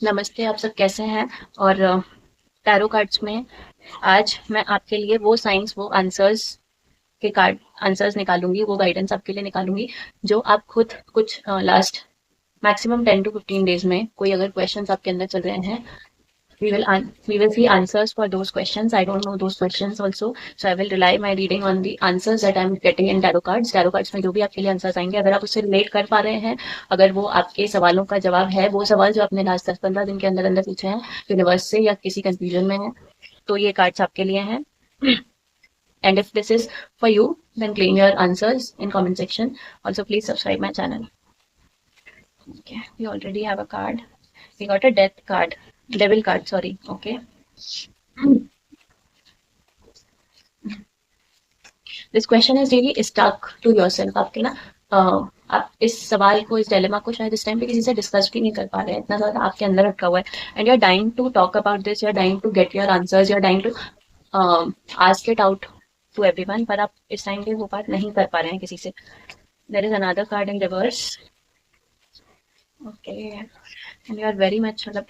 नमस्ते, आप सब कैसे हैं? और टैरो कार्ड्स में आज मैं आपके लिए वो साइंस, वो आंसर्स के कार्ड आंसर्स निकालूंगी, वो गाइडेंस आपके लिए निकालूंगी जो आप खुद कुछ लास्ट मैक्सिमम 10 to 15 डेज में कोई अगर क्वेश्चंस आपके अंदर चल रहे हैं, we will see answers for those questions. I don't know those questions also, so I will rely my reading on the answers that I'm getting in tarot cards में जो भी आपके लिए आंसर्स आएंगे, अगर आप उससे रिलेट कर पा रहे हैं, अगर वो आपके सवालों का जवाब है, वो सवाल जो आपने लास्ट 10-15 दिन के अंदर अंदर पूछे हैं यूनिवर्स से या किसी कंफ्यूजन में है, तो ये कार्ड्स आपके लिए हैं. And if this is for you, then claim your answers in comment section. Also, please subscribe my channel. Okay, we already have a card. We got a death card, devil card, sorry. Okay. This question is really stuck to yourself. आपके ना आप इस सवाल को, इस dilemma को शायद इस टाइम पे किसी से डिस्कस भी नहीं कर पा रहे हैं, इतना ज्यादा आपके अंदर रखा हुआ है. And you are dying to talk about this, you are dying to get your answers, you are dying to ask it out to everyone, पर आप इस टाइम पे वो बात नहीं कर पा रहे हैं किसी से. There is another card in reverse. Okay, and you are very much, मतलब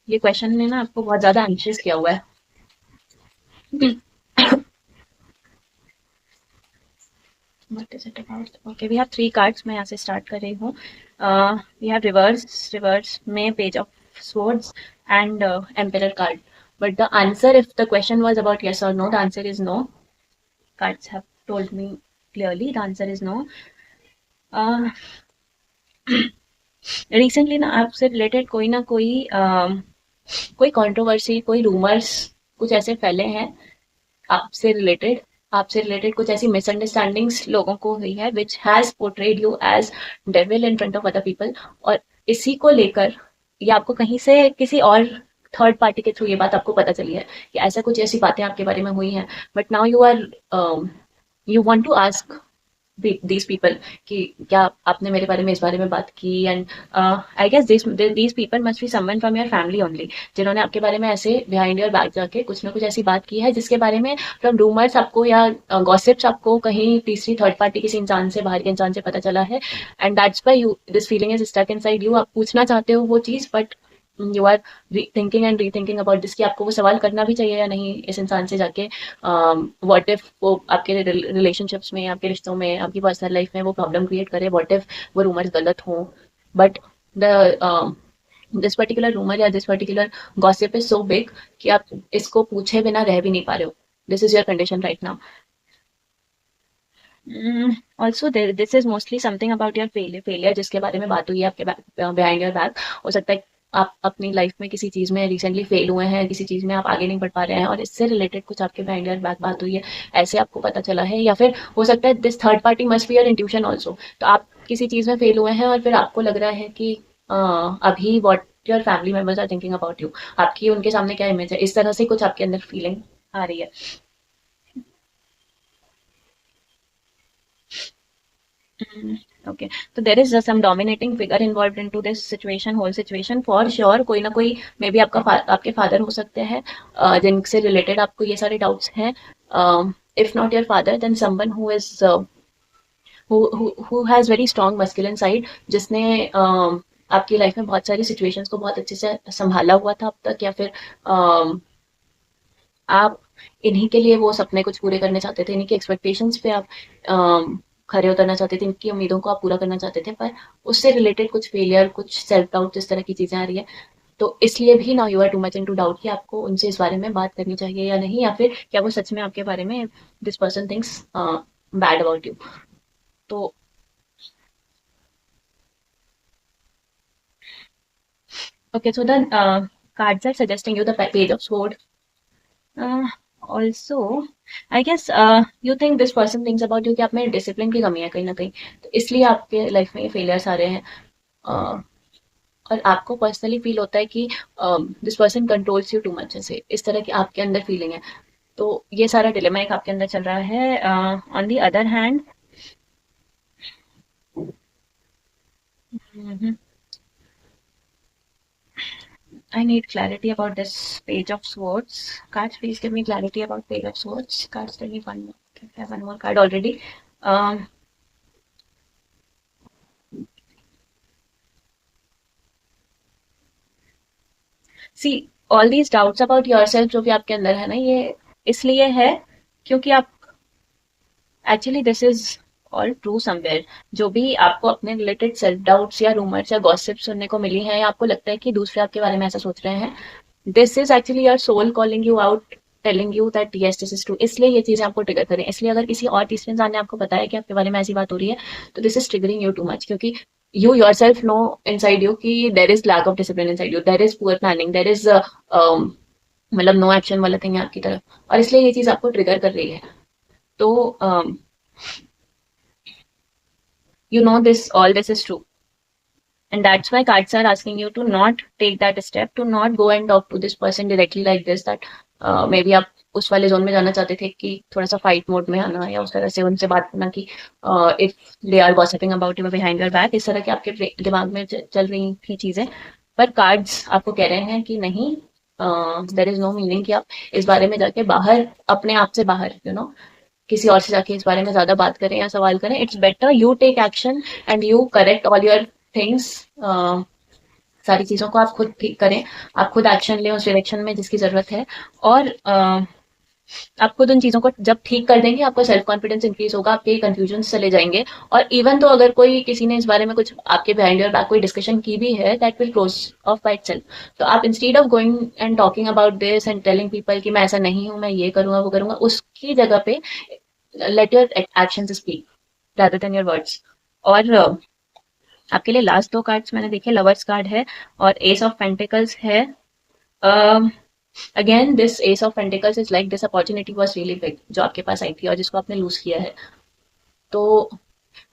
ये क्वेश्चन ने ना आपको बहुत ज्यादा एंशियस किया हुआ है. What is it about? Okay, we have three cards. मैं यहाँ से start कर रही हूँ. We have reverse में page of swords and emperor card. But the answer, if the question was about yes or no, the answer is no. Cards have told me clearly the answer is no. Recently ना आपसे related कोई ना कोई controversy, कोई rumors कुछ ऐसे फैले हैं आपसे रिलेटेड कुछ ऐसी मिसअंडरस्टैंडिंग्स लोगों को हुई है which has portrayed you as devil in front of other people. और इसी को लेकर या आपको कहीं से किसी और थर्ड पार्टी के थ्रू ये बात आपको पता चली है कि ऐसा कुछ ऐसी बातें आपके बारे में हुई हैं. But now you want to ask these people कि क्या आपने मेरे बारे में इस बारे में बात की. And I guess these people must be someone from your family only, जिन्होंने आपके बारे में ऐसे बिहाइंड योर बैक जाके कुछ ना कुछ ऐसी बात की है जिसके बारे में फ्रॉम रूमर्स आपको या गॉसिप्स आपको कहीं तीसरी थर्ड पार्टी किसी इंसान से, बाहर के इंसान से पता चला है. And that's why you this feeling is stuck inside you. आप पूछना चाहते हो वो चीज, but you are thinking and rethinking about this कि आपको वो सवाल करना भी चाहिए या नहीं इस इंसान से जाके. व्हाट इफ वो आपके रिलेशनशिप्स में, आपके रिश्तों में, आपकी पर्सनल लाइफ में वो प्रॉब्लम क्रिएट करे. व्हाट इफ वो रूमर्स गलत हो. But the this particular rumour या this particular gossip is so big कि आप इसको पूछे बिना रह भी नहीं पा रहे हो. This is your condition right now. Also this is mostly something about your failure जिसके बारे में बात हुई है आपके बिहाइंड योर बैक. हो सकता है आप अपनी लाइफ में किसी चीज में रिसेंटली फेल हुए हैं, किसी चीज में आप आगे नहीं बढ़ पा रहे हैं और इससे रिलेटेड कुछ आपके बिहाइंड योर बैक बात हुई है, ऐसे आपको पता चला है. या फिर हो सकता है this third party must be your intuition also. तो आप किसी चीज में फेल हुए हैं और फिर आपको लग रहा है कि अभी what your family members are thinking about you, आपकी उनके सामने क्या इमेज है, इस तरह से कुछ आपके अंदर फीलिंग आ रही है. ओके, तो there is some dominating figure involve into this situation, whole situation for sure. कोई ना कोई मे बी आपके फादर हो सकते हैं जिनसे रिलेटेड आपको ये सारे डाउट्स हैं. If not your father then someone who is who has very strong masculine side, जिसने आपकी लाइफ में बहुत सारी सिचुएशंस को बहुत अच्छे से संभाला हुआ था अब तक. या फिर आप इन्हीं के लिए वो सपने कुछ पूरे करने चाहते थे, इन्हीं की एक्सपेक्टेशंस पे आप खरे उतरना चाहते थे, इनकी उम्मीदों को आप पूरा करना चाहते थे, पर उससे रिलेटेड कुछ फेलियर, कुछ सेल्फ डाउट, इस तरह की चीजें आ रही है. तो इसलिए भी now you are too much into doubt कि आपको उनसे इस बारे में बात करनी चाहिए या नहीं, या फिर क्या वो सच में आपके बारे में this person thinks bad about you. तो okay, so the cards are suggesting you the page of sword. Also I guess you think this person thinks about you कि आप में डिसिप्लिन की कमी है कहीं ना कहीं, तो इसलिए आपके लाइफ में ये फेलियर्स आ रहे हैं. और आपको पर्सनली फील होता है कि this person controls you too much, ऐसे इस तरह की आपके अंदर फीलिंग है. तो ये सारा डिलेमा एक आपके अंदर चल रहा है. On the other hand, I need clarity about this page of swords. Cards, please give me clarity about page of swords. Cards, tell me one more. Okay, I have one more card already. Um, see all these doubts about yourself जो भी आपके अंदर है ना, ये इसलिए है क्योंकि आप actually this is all true somewhere. जो भी आपको अपने रिलेटेड सेल्फ डाउट्स या रूमर्स या गॉसिप सुनने को मिली है, या आपको लगता है कि दूसरे आपके बारे में ऐसा सोच रहे हैं, this is actually your soul calling you out, telling you that yes this is true. इसलिए ये चीजें आपको ट्रिगर करें। इसलिए अगर किसी और तीसरे इंसान ने आपको बताया कि आपके बारे में ऐसी बात हो रही है, तो this is triggering you too much, क्योंकि you yourself know inside you कि there is lack of discipline inside you, there is poor planning, there is मतलब नो एक्शन वाला थिंग है आपकी तरफ, और इसलिए ये चीज आपको ट्रिगर कर रही है। तो you know this all this is true, and that's why cards are asking you to not take that step, to not go and talk to this person directly like this, that maybe आप उस वाले zone में जाना चाहते थे कि थोड़ा सा फाइट मोड में आना, या उस तरह से उनसे बात करना कि if they are gossiping about you behind your back, इस तरह के आपके दिमाग में चल रही थी चीजें। पर कार्ड्स आपको कह रहे हैं कि नहीं, देर इज नो मीनिंग कि आप इस बारे में जाके बाहर, अपने आप से बाहर किसी और से जाके इस बारे में ज्यादा बात करें या सवाल करें। It's better you take action and you correct all your things. सारी चीजों को आप खुद ठीक करें, आप खुद एक्शन लें उस डायरेक्शन में जिसकी जरूरत है, और आप खुद उन चीजों को जब ठीक कर देंगे, आपको सेल्फ कॉन्फिडेंस इंक्रीज होगा, आपके कंफ्यूजन चले जाएंगे। और इवन तो अगर कोई किसी ने इस बारे में कुछ आपके बिहाइंड योर बैक कोई डिस्कशन की भी है, that will close of by itself. तो आप instead of going and talking about this and telling people कि मैं ऐसा नहीं हूं, मैं ये करूंगा वो करूंगा, उसकी जगह पे let your actions speak rather than your words. और आपके लिए लास्ट दो कार्ड्स मैंने देखे, लवर्स कार्ड है और एस ऑफ पेंटिकल्स है। Again this S of pentacles is like this opportunity was really big जो आपके पास आई थी और जिसको आपने लूज किया है। तो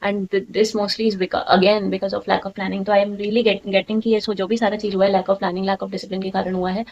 and this mostly is again because of lack of planning. तो आई एम रियली गेटिंग कि ये जो भी सारा चीज हुआ है, lack of planning, lack of discipline के कारण हुआ है।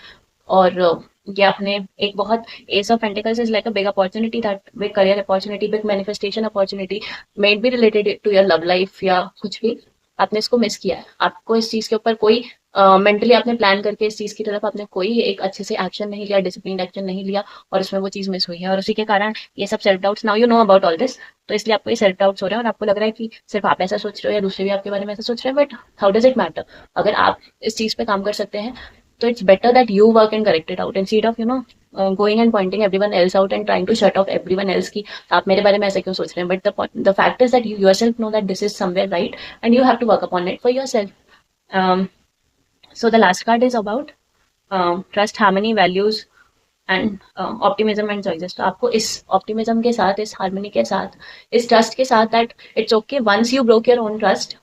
और ये आपने एक बहुत, ace of pentacles is like a big opportunity, that big career opportunity, big manifestation opportunity, made be related to your love life या कुछ भी, आपने इसको मिस किया है। आपको इस चीज के ऊपर कोई मेंटली आपने प्लान करके इस चीज की तरफ आपने कोई एक अच्छे से एक्शन नहीं लिया, डिसिप्लिन एक्शन नहीं लिया, और उसमें वो चीज मिस हुई है, और उसी के कारण ये सब self doubts, now you know about all this. तो इसलिए आपको ये सेल्फ डाउट्स हो रहे हैं, और आपको लग रहा है कि सिर्फ आप ऐसा सोच रहे हो या दूसरे भी आपके बारे में ऐसा सोच रहे हैं, but how does it matter? अगर आप इस चीज पे काम कर सकते हैं, तो it's better that you work and correct it out instead of going and pointing everyone else out and trying to shut off everyone else की आप मेरे बारे में ऐसे क्यों सोच रहे हैं। but the fact is that you yourself know that this is somewhere right and you have to work upon it for yourself. So the last card is about trust, harmony, values and optimism and choices. तो आपको इस optimism के साथ, इस harmony के साथ, इस trust के साथ, that it's okay once you broke your own trust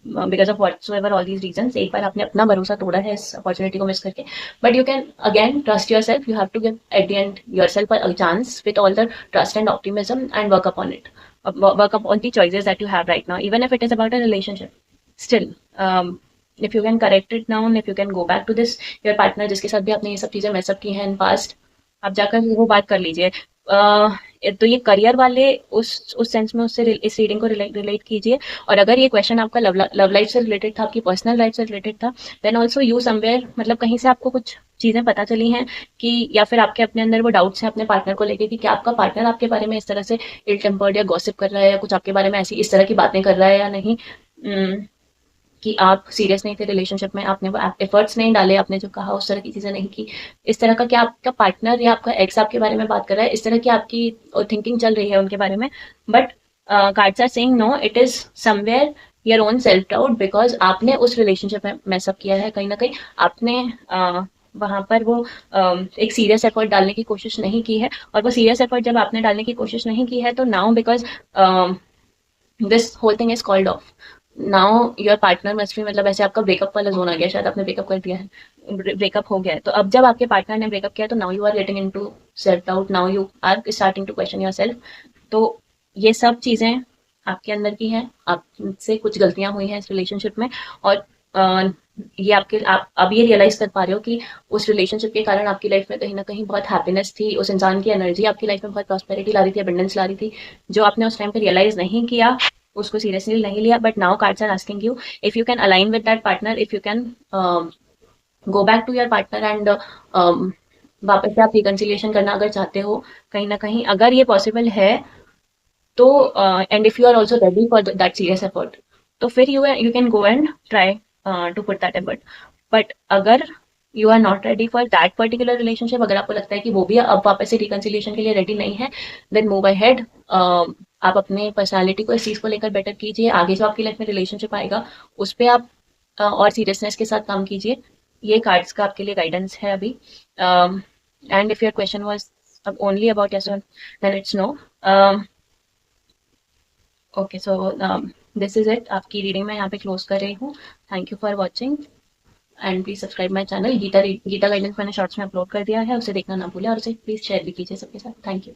because of whatsoever all these reasons, एक बार आपने अपना भरोसा तोड़ा है इस अपॉर्चुनिटी को मिस करके, but you can again trust yourself. You have to give at the end yourself a chance with all the trust and optimism and work upon it, work upon the choices that you have right now, even if it is about a relationship. Still if you can correct it now, if you can go back to this your partner जिसके साथ भी आपने ये सब चीजें mess up की हैं in past, आप जाकर वो बात कर लीजिए। तो ये करियर वाले उस सेंस में उससे इस रीडिंग को रिलेट कीजिए। और अगर ये क्वेश्चन आपका लव लाइफ से रिलेटेड था, आपकी पर्सनल लाइफ से रिलेटेड था, देन ऑल्सो यू समवेयर, मतलब कहीं से आपको कुछ चीजें पता चली हैं कि, या फिर आपके अपने अंदर वो डाउट्स हैं अपने पार्टनर को लेके कि क्या आपका पार्टनर आपके बारे में इस तरह से इल टेम्पर्ड या गॉसिप कर रहा है, या कुछ आपके बारे में ऐसी इस तरह की बातें कर रहा है या नहीं, कि आप सीरियस नहीं थे रिलेशनशिप में, आपने वो एफर्ट्स नहीं डाले, आपने जो कहा उस तरह की चीजें नहीं की। इस तरह का क्या आपका पार्टनर या आपका एक्स आपके बारे में बात कर रहा है, इस तरह की आपकी थिंकिंग चल रही है उनके बारे में। But cards are saying no, it is somewhere your own self doubt, because आपने उस रिलेशनशिप में मैसअप किया है कहीं ना कहीं। आपने वहां पर वो एक सीरियस एफर्ट डालने की कोशिश नहीं की है, और वो सीरियस एफर्ट जब आपने डालने की कोशिश नहीं की है, तो now because this whole thing is called off, now your partner must be, मतलब ऐसे आपका ब्रेकअप वाला जोन आ गया, शायद आपने ब्रेकअप कर दिया है, ब्रेकअप हो गया है। तो अब जब आपके पार्टनर ने ब्रेकअप किया, तो now you are getting into self doubt, now you are starting to question yourself. तो ये सब चीजें आपके अंदर की हैं, आपसे कुछ गलतियां हुई हैं इस रिलेशनशिप में, और ये आप अब ये रियलाइज कर पा रहे हो कि उस रिलेशनशिप के कारण आपकी लाइफ में कहीं ना कहीं बहुत हैप्पीनेस थी, उस इंसान की एनर्जी आपकी लाइफ में बहुत प्रॉस्पेरिटी ला रही थी, अबंडेंस ला रही थी, जो आपने उस टाइम पे रियलाइज नहीं किया, उसको सीरियसली नहीं लिया। But now cards are asking you, if you can align with that partner, if you can go back to your partner and वापस से आप रिकंसिलिएशन करना अगर चाहते हो, कहीं ना कहीं अगर ये पॉसिबल है, तो and if you are also ready for that serious effort, तो फिर you can go and try to put that effort. But अगर you are not ready for that particular relationship, अगर आपको लगता है कि वो भी अब वापस से रिकन्सिलिएशन के लिए रेडी नहीं है, देन मूव अहेड। आप अपने पर्सनालिटी को इस चीज़ को लेकर बेटर कीजिए, आगे जो आपकी लाइफ में रिलेशनशिप आएगा उस पर आप और सीरियसनेस के साथ काम कीजिए। ये कार्ड्स का आपके लिए गाइडेंस है अभी। And if your question was only about yes then it's no. Okay, so this is it. आपकी रीडिंग मैं यहाँ पे क्लोज कर रही हूँ। Thank you for watching and please subscribe my channel. Geeta guidance मैंने शॉर्ट्स में अपलोड कर दिया है, उसे देखना ना भूलें और उसे प्लीज शेयर भी कीजिए सबके साथ। Thank you.